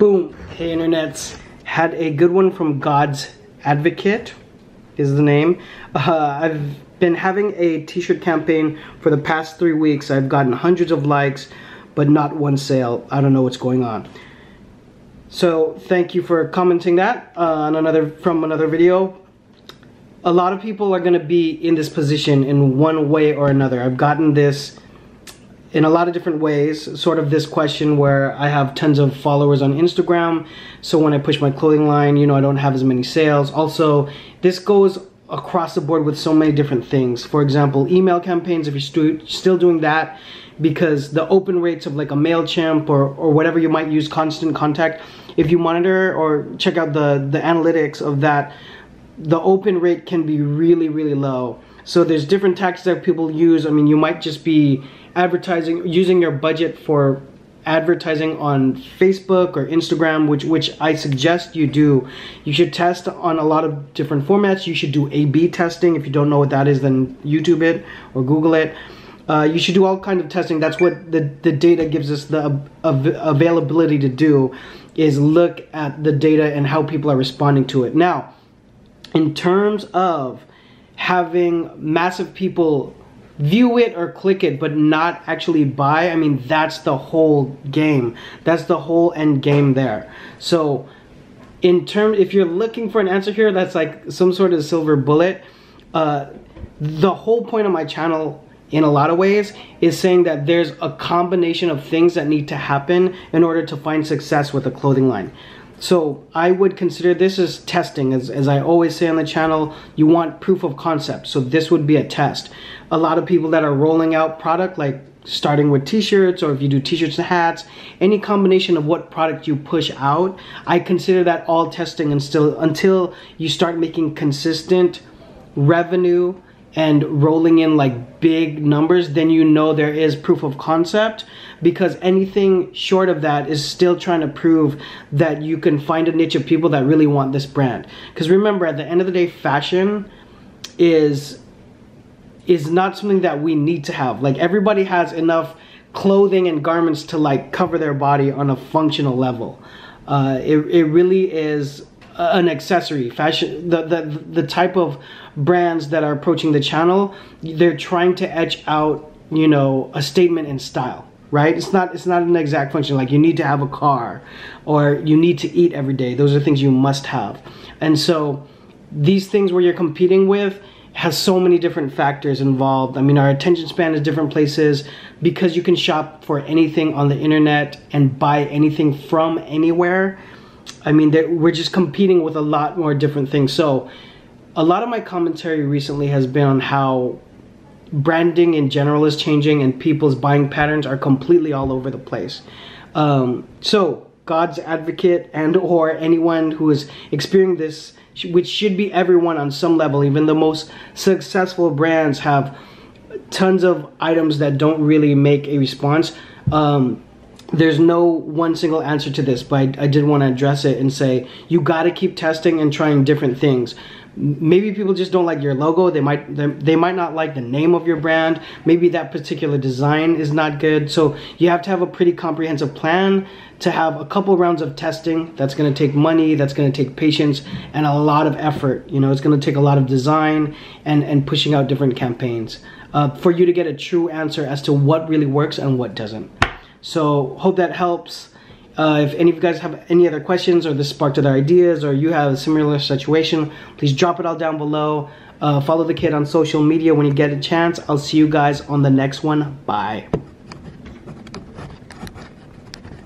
Boom. Hey internets, had a good one from God's Advocate is the name. I've been having a t-shirt campaign for the past 3 weeks. I've gotten hundreds of likes, but not one sale. I don't know what's going on. So thank you for commenting that on from another video. A lot of people are going to be in this position in one way or another. I've gotten this in a lot of different ways, sort of this question where I have tons of followers on Instagram, so when I push my clothing line, you know, I don't have as many sales. Also, this goes across the board with so many different things. For example, email campaigns, if you're still doing that, because the open rates of like a MailChimp or whatever you might use, Constant Contact, if you monitor or check out the analytics of that, the open rate can be really, really low. So there's different tactics that people use. I mean, you might just be advertising, using your budget for advertising on Facebook or Instagram, which I suggest you do. You should test on a lot of different formats. You should do A/B testing. If you don't know what that is, then YouTube it or Google it. You should do all kinds of testing. That's what the data gives us the availability to do, is look at the data and how people are responding to it. Now, in terms of having massive people view it or click it but not actually buy, I mean, that's the whole game. That's the whole end game there. So if you're looking for an answer here that's like some sort of silver bullet, the whole point of my channel in a lot of ways is saying that there's a combination of things that need to happen in order to find success with a clothing line. So I would consider this as testing. As I always say on the channel, you want proof of concept. So this would be a test. A lot of people that are rolling out product, like starting with t-shirts, or if you do t-shirts and hats, any combination of what product you push out, I consider that all testing, and still until you start making consistent revenue and rolling in like big numbers, then you know there is proof of concept, because anything short of that is still trying to prove that you can find a niche of people that really want this brand. Because remember, at the end of the day, fashion is not something that we need to have. Like, everybody has enough clothing and garments to like cover their body on a functional level. It really is an accessory. Fashion, the type of brands that are approaching the channel, they're trying to edge out, you know, a statement in style, right? It's not an exact function, like you need to have a car or you need to eat every day. Those are things you must have. And so these things where you're competing with has so many different factors involved. I mean, our attention span is different places, because you can shop for anything on the internet and buy anything from anywhere. I mean, we're just competing with a lot more different things. So a lot of my commentary recently has been on how branding in general is changing and people's buying patterns are completely all over the place. So God's Advocate and or anyone who is experiencing this, which should be everyone on some level, even the most successful brands have tons of items that don't really make a response. There's no one single answer to this, but I did want to address it and say you got to keep testing and trying different things. Maybe people just don't like your logo. They might not like the name of your brand. Maybe that particular design is not good. So you have to have a pretty comprehensive plan to have a couple rounds of testing. That's going to take money, that's going to take patience, and a lot of effort. You know, it's going to take a lot of design and pushing out different campaigns for you to get a true answer as to what really works and what doesn't. So hope that helps. If any of you guys have any other questions, or this sparked other ideas, or you have a similar situation, please drop it all down below. Follow the kid on social media when you get a chance. I'll see you guys on the next one. Bye.